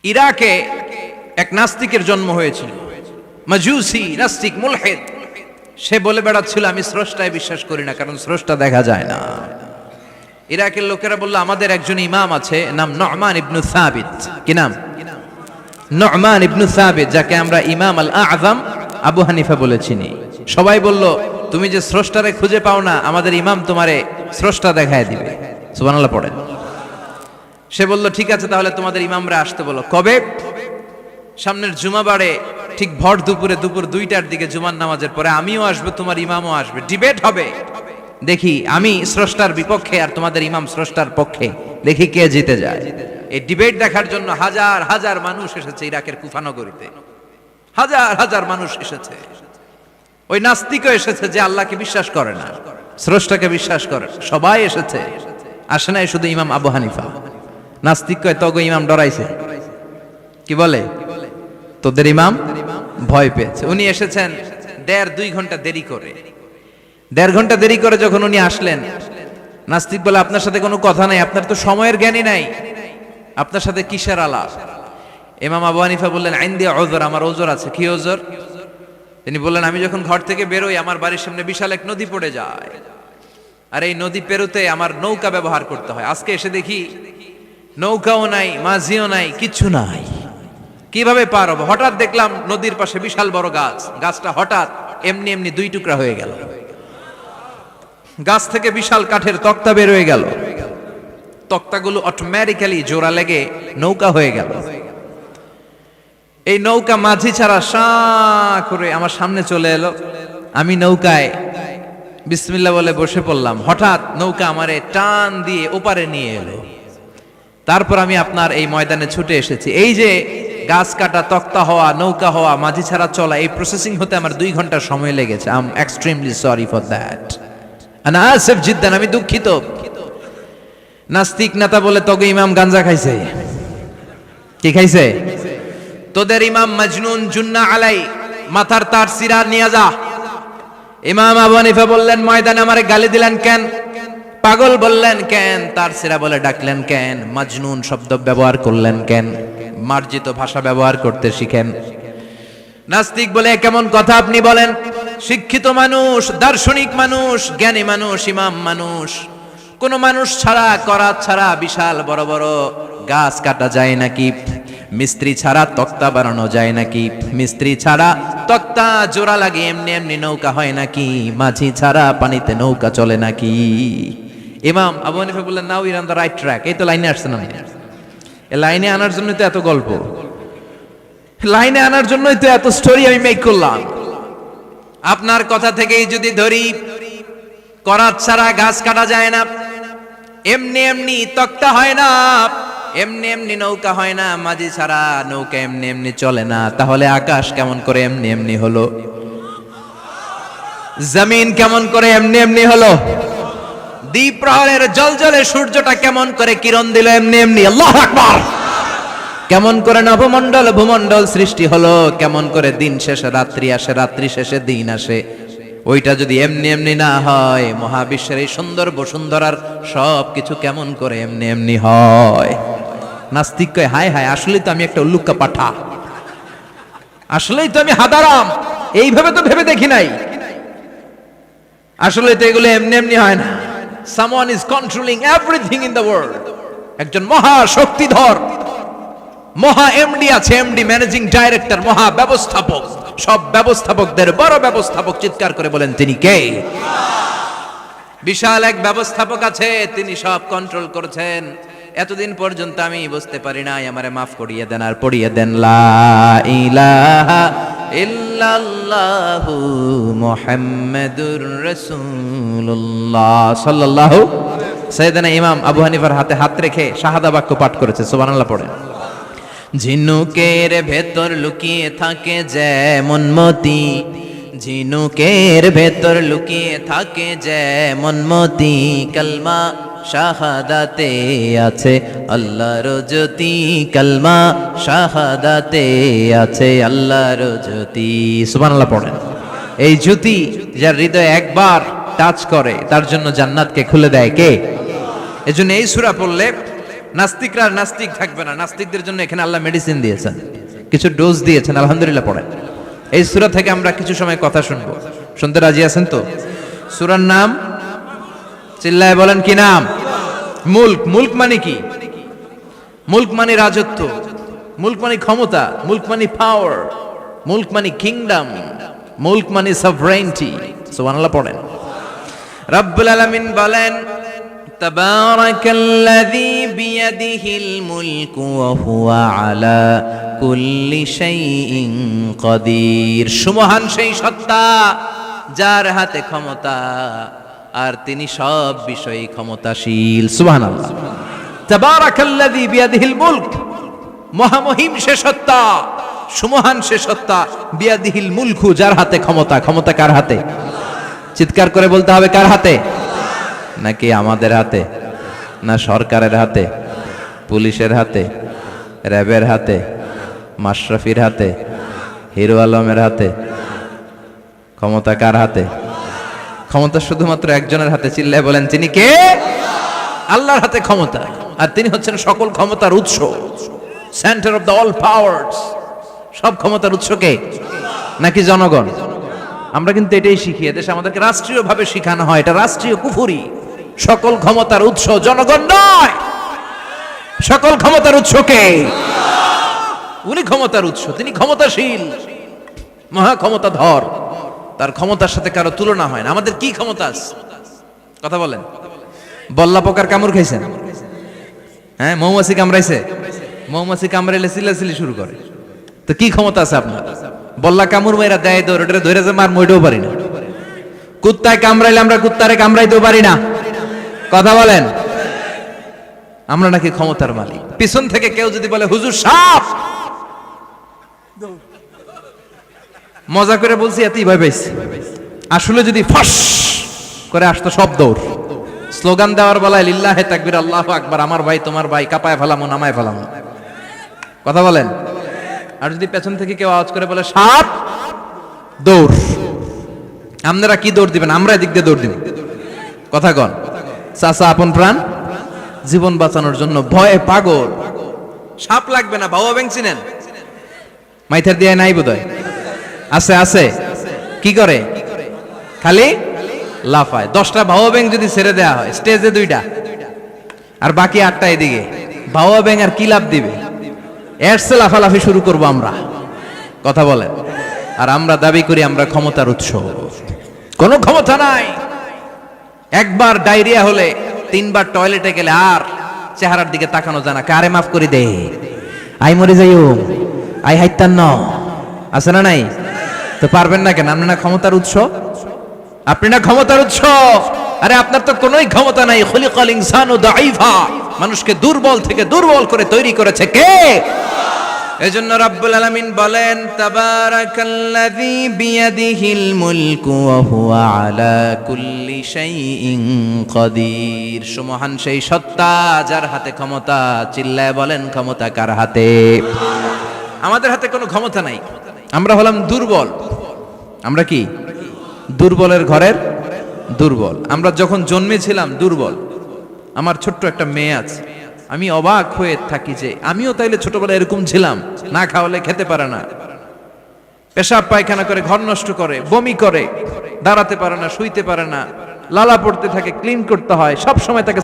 ইরাকে এক নাস্তিকের জন্ম হয়েছিল, মাজুসি নাস্তিক মুলহিদ। সে বলে বেড়াচ্ছিল আমি স্রষ্টায় বিশ্বাস করি না, কারণ স্রষ্টা দেখা যায় না। ইরাকের লোকেরা বলল আমাদের একজন ইমাম আছে, নাম নু'মান ইবনে সাবিত। কি নাম? নু'মান ইবনে সাবিত, যাকে আমরা ইমাম আল আযম আবু হানিফা বলে চিনি। সবাই বলল তুমি যে স্রষ্টারে খুঁজে পাও না, আমাদের ইমাম তোমারে স্রষ্টা দেখায় দিবে। সুবহানাল্লাহ পড়েন। সে বলল ঠিক আছে, তাহলে তোমাদের ইমামরা আসতে বলো। কবে? সামনের জুমাবারে ঠিক ভর দুপুরে, দুপুর 2টার দিকে জুমার নামাজের পরে আমিও আসবো, তোমার ইমামও আসবে, ডিবেট হবে। দেখি আমি স্রষ্টার বিপক্ষে আর তোমাদের ইমাম স্রষ্টার পক্ষে, দেখি কে জিতে যায়। এই ডিবেট দেখার জন্য হাজার হাজার মানুষ এসেছে ইরাকের কুফা নগরীতে, হাজার হাজার মানুষ এসেছে। ওই নাস্তিকও এসেছে যে আল্লাহকে বিশ্বাস করে না, স্রষ্টাকে বিশ্বাস করে। সবাই এসেছে, আসে নাই শুধু ইমাম আবু হানিফা। নাস্তিক কয় তগো ইমাম ডরাইছে। কি বলে? তোদের ইমাম ভয় পেয়েছে। উনি এসেছেন 1.5-2 ঘন্টা দেরি করে। 1.5 ঘন্টা দেরি করে যখন উনি আসলেন, নাস্তিক বলে আপনার সাথে কোনো কথা নাই, আপনার তো সময়ের জ্ঞানই নাই, আপনার সাথে কিসের আলাপ? ইমাম আবু হানিফা বললেন ইনদি উযর, আমার ওজর আছে। কি ওজর? তিনি বললেন আমি যখন ঘর থেকে বেরোই আমার বাড়ির সামনে বিশাল এক নদী পড়ে যায়, আর এই নদী পেরোতে আমার নৌকা ব্যবহার করতে হয়। আজকে এসে দেখি নৌকাও নাই, মাঝিও নাই, কিচ্ছু নাই। কিভাবে পার হবো? হঠাৎ দেখলাম নদীর পাশে বিশাল বড় গাছ, গাছটা হঠাৎ এমনি এমনি 2 টুকরা হয়ে গেল। গাছ থেকে বিশাল কাঠের তক্তা বের হয়ে গেল। তক্তাগুলো অটোমেটিক্যালি জোড়া লেগে নৌকা হয়ে গেল। এই নৌকা মাঝি ছাড়া সা করে আমার সামনে চলে এলো। আমি নৌকায় বিসমিল্লাহ বলে বসে পড়লাম। হঠাৎ নৌকা আমারে টান দিয়ে ওপারে নিয়ে এলো। তারপর আমি আপনার এই ময়দানে ছুটে এসেছি। এই যে গাছ কাটা, তক্তা হওয়া, নৌকা হওয়া, মাঝি ছাড়া চলা, এই প্রসেসিং হতে আমার 2 ঘন্টা সময় লেগেছে। I am extremely sorry for that, আনা আসিফ জিদ্দান, আমি দুঃখিত। নাস্তিক নেতা বলে তবে ইমাম গাঞ্জা খাইছে। কি খাইছে? তোদের ইমাম মাজনুন, জুন্না আলাই, মাথার তার সিরা নিয়ে যা। ইমাম আবু হানিফা বললেন ময়দানে আমারে গালি দিলেন কেন? পাগল বললেন কেন? তার সিরা বলে ডাকলেন কেন? মাজনুন শব্দ ব্যবহার করলেন কেন? মার্জিত ভাষা ব্যবহার করতে শিখেন। নাস্তিক বলে কেমন কথা আপনি বলেন? শিক্ষিত মানুষ, দার্শনিক মানুষ, জ্ঞানী মানুষ, ইমাম মানুষ, কোন মানুষ ছাড়া, করাত ছাড়া বিশাল বড় বড় গাছ কাটা যায় নাকি? মিস্ত্রি ছাড়া তক্তা বানানো যায় নাকি? মিস্ত্রি ছাড়া তক্তা জোড়া লাগে এমনি এমনি নৌকা হয় নাকি? মাঝি ছাড়া পানিতে নৌকা চলে নাকি? ইমাম আবু হানিফা বললেন now you are on the right track. এই তো লাইনে আসছেন আপনি। এই লাইনে আনার জন্যই তো এত গল্প, লাইনে আনার জন্যই তো এত স্টোরি আমি মেক করলাম। আপনার কথা থেকেই যদি ধরি, করাত ছাড়া গাছ কাটা যায় না, এমনি এমনি তক্তা হয় না, এমনি এমনি নৌকা হয় না, মাঝি ছাড়া নৌকা এমনি এমনি চলে না, তাহলে আকাশ কেমন করে এমনি এমনি হলো? জমিন কেমন করে এমনি এমনি হলো? দ্বীপ প্রহরের জলজলে সূর্যটা কেমন করে কিরণ দিল এমনি এমনি? আল্লাহু আকবার! কেমন করে নবমণ্ডল ভূমণ্ডল সৃষ্টি হলো? কেমন করে দিন শেষে রাত্রি আসে, রাত্রি শেষে দিন আসে? ওইটা যদি এমনি এমনি না হয়, মহাবিশ্বের এই সুন্দর বসুন্ধরার সব কিছু কেমন করে এমনি এমনি হয়? নাস্তিক কয় হায় হায়, আসলেই তো আমি একটা উল্লুক্কা পাঠা, আসলেই তো আমি হাদারাম, এইভাবে তো ভেবে দেখি নাই। আসলে তো এগুলো এমনি এমনি হয় না। Someone is controlling everything in the world. একজন মহা শক্তিধর, মহা এমডি আছে, এমডি ম্যানেজিং ডাইরেক্টর, মহা ব্যবস্থাপক, সব ব্যবস্থাপকদের বড় ব্যবস্থাপক। চিৎকার করে বলেন তিনি কে? বিশাল এক ব্যবস্থাপক আছে, তিনি সব কন্ট্রোল করছেন। এতদিন পর্যন্ত আমি বুঝতে পারি নাই, আমারে মাফ করিয়ে দেন আর পড়িয়ে দেন লা ইলাহা ইল্লাল্লাহু মুহাম্মাদুর রাসূলুল্লাহ সাল্লাল্লাহু। সাইয়েদনা ইমাম আবু হানিফার হাতে হাত রেখে শাহাদা বাক্য পাঠ করেছে। সুবহানাল্লাহ পড়েন। ঝিনুকের ভেতর লুকিয়ে থাকে যেমন মতি, ঝিনুকের ভেতর লুকিয়ে থাকে যেমন মতি, কালমা শাহাদাতে আছে আল্লাহর জ্যোতি, কালমা শাহাদাতে আছে আল্লাহর জ্যোতি। সুবহানাল্লাহ পড়েন। এই জ্যোতি যার হৃদয়ে একবার টাচ করে তার জন্য জান্নাতকে খুলে দেয় কে? এজন্য এই সূরা পড়লে নাস্তিকরা নাস্তিক থাকবে না। নাস্তিকদের জন্য এখানে আল্লাহ মেডিসিন দিয়েছেন, কিছু ডোজ দিয়েছেন। আলহামদুলিল্লাহ পড়েন। এই সূরা থেকে আমরা কিছু সময় কথা শুনবো। শুনতে রাজি আছেন তো? সূরার নাম চিল্লায় বলেন কি নাম? মুলক। মুলক মানে কি? মুলক মানে রাজত্ব, মুলক মানে ক্ষমতা, মুলক মানে পাওয়ার, মুলক মানে কিংডম, মুলক মানে সভরেইনটি। সুবহানাল্লাহ পড়েন। রব্বুল আলামিন বলেন তাবারাকাল্লাযী বিয়াদিহিল মুলকু ওয়া হুয়া আলা কুল্লি শাইইন কাদির। সুমহান সেই সত্তা যার হাতে ক্ষমতা আর তিনি সব বিষয়ে ক্ষমতাশীল। সুবহানাল্লাহ। তাবারাকাল্লাযী বিয়াদিহিল মুলক, মহামহিম সে সত্তা, সুমহান সে সত্তা, বিয়াদিহিল মুলকু, যার হাতে ক্ষমতা। ক্ষমতা কার হাতে? চিৎকার করে বলতে হবে, কার হাতে? নাকি আমাদের হাতে? না সরকারের হাতে, পুলিশের হাতে, র্যাবের হাতে, মাশরাফির হাতে, হিরো আলমের হাতে? ক্ষমতা কার হাতে? ক্ষমতা শুধুমাত্র একজনের হাতে। চিল্লায় বলেন তিনি কে? আল্লাহর হাতে ক্ষমতা, আর তিনি হচ্ছেন সকল ক্ষমতার উৎস, centre of the all powers. সব ক্ষমতার উৎস কে? নাকি জনগণ? আমরা কিন্তু এটাই শিখি, এদেশে আমাদেরকে রাষ্ট্রীয়ভাবে শিখানো হয়, এটা রাষ্ট্রীয় কুফরি। সকল ক্ষমতার উৎস জনগণ নয়, সকল ক্ষমতার উৎস কে? উনি ক্ষমতার উৎস, তিনি ক্ষমতাশীল, মহা ক্ষমতাধর। তার ক্ষমতার সাথে কারো তুলনা হয় না। আমাদের কি ক্ষমতা আছে? কথা বলেন। বল্লা পোকার কামড় খাইছেন? হ্যাঁ, মৌমাছি কামড়াইছে? মৌমাছি কামড়াইলে চিল্লাচিল্লি শুরু করে, তো কি ক্ষমতা আছে আপনার? বল্লা কামড় মেয়েরা দেয় দৌড়, ওটা ধরে যে মার মইটাও পারি না। কুত্তায় কামড়াইলে আমরা কুত্তারে কামড়াইতেও পারি না। কথা বলেন। আমরা নাকি ক্ষমতার মালিক। পিছন থেকে কেউ যদি বলে হুজুর সাপ, মজা করে বলছি, এতই ভয় পাইছি। আসলে যদি ফাঁস করে আসতো সব দৌড়। স্লোগান দেওয়ার বেলায় লিল্লাহে তাকবীর, আল্লাহু আকবার, আমার ভাই তোমার ভাই, কাপায় ফেলামো নামায় ফেলামো। কথা বলেন। আর যদি পেছন থেকে কেউ আওয়াজ করে বলে সাপ, দৌড়। আপনারা কি দৌড় দিবেন? আমরা এদিক দিয়ে দৌড় দিব। কথা কন। চাচা আপন প্রাণ, জীবন বাঁচানোর জন্য ভয়ে পাগল। সাপ লাগবে না, বাবা ব্যাং চিনেন? মাইথার দিয়ে নাই বোধহয়। আছে আছে। কি করে? খালি লাফায়। 10টা ভাওয়া ব্যাং যদি ছেড়ে দেয়া হয়, স্টেজে 2টা আর বাকি 8টা এদিকে, ভাওয়া ব্যাং আর কি লাভ দিবে? এরসে লাফালাফি শুরু করবো আমরা। কথা বলেন। আর আমরা দাবি করি আমরা ক্ষমতার উৎস। কোনো ক্ষমতা নাই। একবার ডায়রিয়া হলে 3বার টয়লেটে গেলে আর চেহারার দিকে তাকানো যায় না। কারে মাফ করে দে, আই মরে যাইও, আই হাইতান ন, আছে না নাই? তো পারবেন না কেন? আপনি না ক্ষমতার উৎস, আপনি না ক্ষমতার উৎস। আরে আপনার তো কোনোই ক্ষমতা নাই। খুলিকাল ইনসানু দাঈফা, মানুষকে দুর্বল থেকে দুর্বল করে তৈরি করেছে কে? এজন্য রব্বুল আলামিন বলেন তাবারাকাল্লাযী বিয়াদিহিল মুলকু ওয়া হুয়া আলা কুল্লি শাইইন কাদির। সুমহান সেই সত্তা যার হাতে ক্ষমতা। চিল্লায় বলেন ক্ষমতা কার হাতে? আমাদের হাতে কোনো ক্ষমতা নাই। আমরা হলাম দুর্বল। আমরা কি? দুর্বলের ঘরের দুর্বল। আমরা যখন জন্মেছিলাম দুর্বল। আমার ছোট্ট একটা মেয়ে আছে, আমি অবাক হয়ে থাকি যে আমিও তাইলে ছোটবেলায় এরকম ছিলাম। না খাওয়ালে খেতে পারে না, পেশাব পায়খানা করে, ঘর নষ্ট করে, বমি করে, দাঁড়াতে পারে না, শুইতে পারে না, লালা পড়তে থাকে, ক্লিন করতে হয়, সব সময় তাকে